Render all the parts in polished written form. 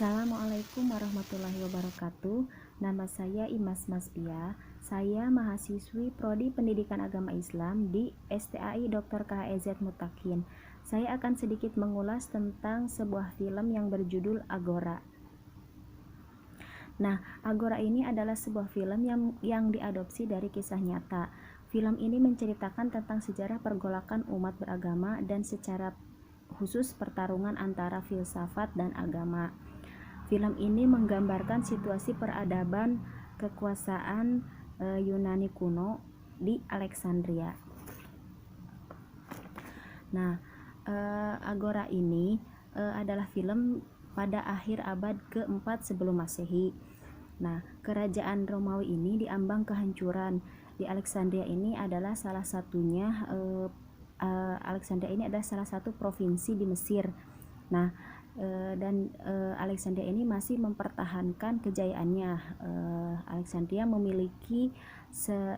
Assalamualaikum warahmatullahi wabarakatuh. Nama saya Imas Masbia. Saya mahasiswi Prodi Pendidikan Agama Islam di STAI Dr. KHZ Mutakin. Saya akan sedikit mengulas tentang sebuah film yang berjudul Agora. Nah, Agora ini adalah sebuah film yang diadopsi dari kisah nyata. Film ini menceritakan tentang sejarah pergolakan umat beragama dan secara khusus pertarungan antara filsafat dan agama. Film ini menggambarkan situasi peradaban kekuasaan Yunani kuno di Alexandria. Nah, Agora ini adalah film pada akhir abad ke-4 sebelum Masehi. Nah, kerajaan Romawi ini diambang kehancuran. Di Alexandria ini adalah salah satunya Alexandria ini adalah salah satu provinsi di Mesir. Nah, Alexandria ini masih mempertahankan kejayaannya. Alexandria memiliki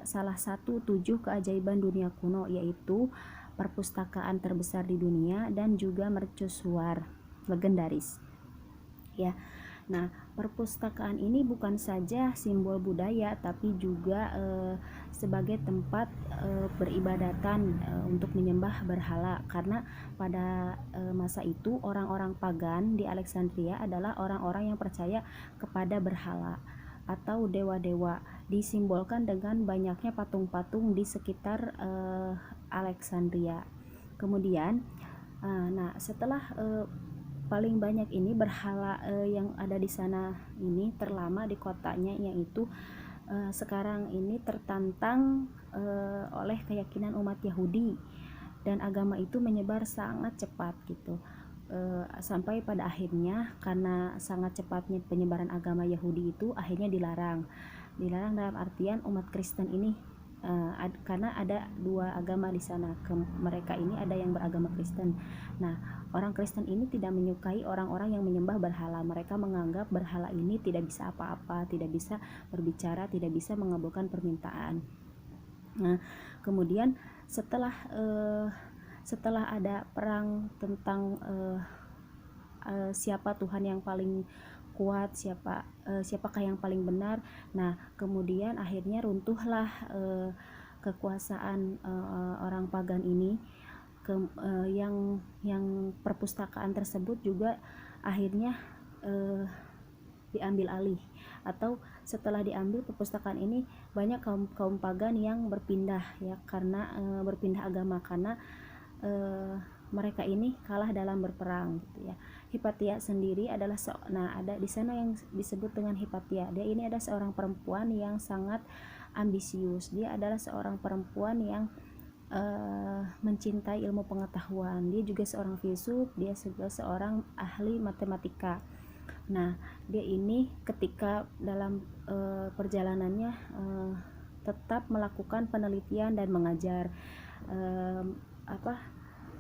salah satu 7 keajaiban dunia kuno, yaitu perpustakaan terbesar di dunia dan juga mercusuar legendaris. Ya. Nah, perpustakaan ini bukan saja simbol budaya, tapi juga sebagai tempat beribadatan untuk menyembah berhala, karena pada masa itu orang-orang pagan di Alexandria adalah orang-orang yang percaya kepada berhala atau dewa-dewa, disimbolkan dengan banyaknya patung-patung di sekitar Alexandria. Kemudian setelah paling banyak ini berhala yang ada di sana ini terlama di kotanya, yaitu sekarang ini tertantang oleh keyakinan umat Yahudi, dan agama itu menyebar sangat cepat gitu, sampai pada akhirnya karena sangat cepatnya penyebaran agama Yahudi itu akhirnya dilarang dalam artian umat Kristen ini karena ada 2 agama di sana. Mereka ini ada yang beragama Kristen. Nah, orang Kristen ini tidak menyukai orang-orang yang menyembah berhala. Mereka menganggap berhala ini tidak bisa apa-apa, tidak bisa berbicara, tidak bisa mengabulkan permintaan. Nah, kemudian setelah ada perang tentang siapa Tuhan yang paling kuat, siapakah yang paling benar. Nah, kemudian akhirnya runtuhlah kekuasaan orang pagan ini, yang perpustakaan tersebut juga akhirnya diambil alih, atau setelah diambil perpustakaan ini banyak kaum pagan yang berpindah ya, karena berpindah agama karena mereka ini kalah dalam berperang gitu ya. Hipatia sendiri adalah ada di sana yang disebut dengan Hipatia. Dia ini adalah seorang perempuan yang sangat ambisius. Dia adalah seorang perempuan yang mencintai ilmu pengetahuan. Dia juga seorang filsuf, dia juga seorang ahli matematika. Nah, dia ini ketika dalam perjalanannya tetap melakukan penelitian dan mengajar.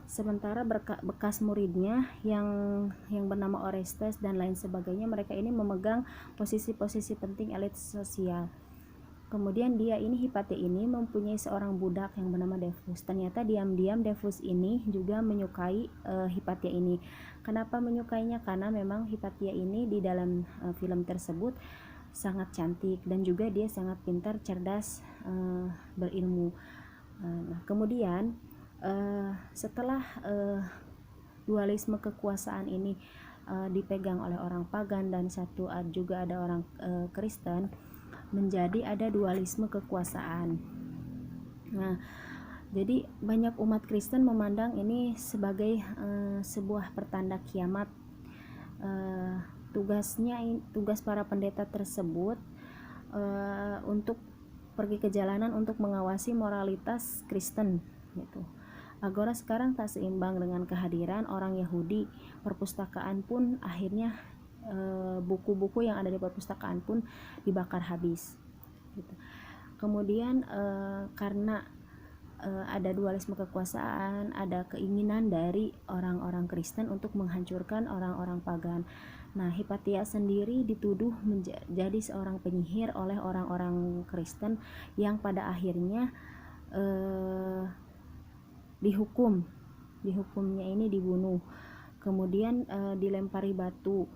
Sementara bekas muridnya yang bernama Orestes dan lain sebagainya, mereka ini memegang posisi-posisi penting elit sosial. Kemudian dia ini, Hipatia ini, mempunyai seorang budak yang bernama Devus. Ternyata diam-diam Devus ini juga menyukai Hipatia ini. Kenapa menyukainya? Karena memang Hipatia ini di dalam film tersebut sangat cantik dan juga dia sangat pintar, cerdas, berilmu. Kemudian setelah dualisme kekuasaan ini dipegang oleh orang pagan dan juga ada orang Kristen, menjadi ada dualisme kekuasaan. Nah, jadi banyak umat Kristen memandang ini sebagai sebuah pertanda kiamat. Tugas para pendeta tersebut untuk pergi ke jalanan untuk mengawasi moralitas Kristen gitu. Agora sekarang tak seimbang dengan kehadiran orang Yahudi. Perpustakaan pun akhirnya buku-buku yang ada di perpustakaan pun dibakar habis gitu. Kemudian karena ada dualisme kekuasaan, ada keinginan dari orang-orang Kristen untuk menghancurkan orang-orang pagan. Nah, Hipatia sendiri dituduh menjadi seorang penyihir oleh orang-orang Kristen yang pada akhirnya dihukumnya ini dibunuh, kemudian dilempari batu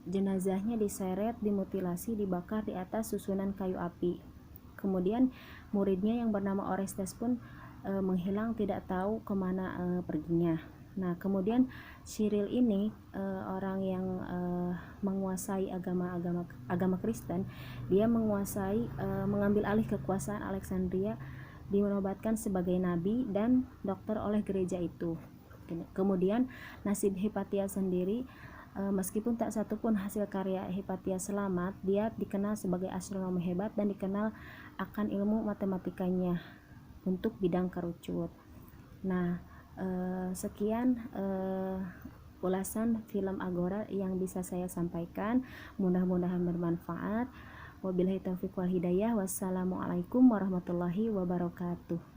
jenazahnya diseret, dimutilasi, dibakar di atas susunan kayu api. Kemudian muridnya yang bernama Orestes pun menghilang, tidak tahu kemana perginya. Nah, kemudian Cyril ini orang yang menguasai agama Kristen. Dia menguasai mengambil alih kekuasaan Alexandria, dinobatkan sebagai nabi dan dokter oleh gereja itu. Kemudian nasib Hypatia sendiri, meskipun tak satupun hasil karya Hypatia selamat, dia dikenal sebagai astronom hebat dan dikenal akan ilmu matematikanya untuk bidang kerucut. Nah, sekian ulasan film Agora yang bisa saya sampaikan, mudah-mudahan bermanfaat. Wabillahi taufiq wal hidayah. Wassalamualaikum warahmatullahi wabarakatuh.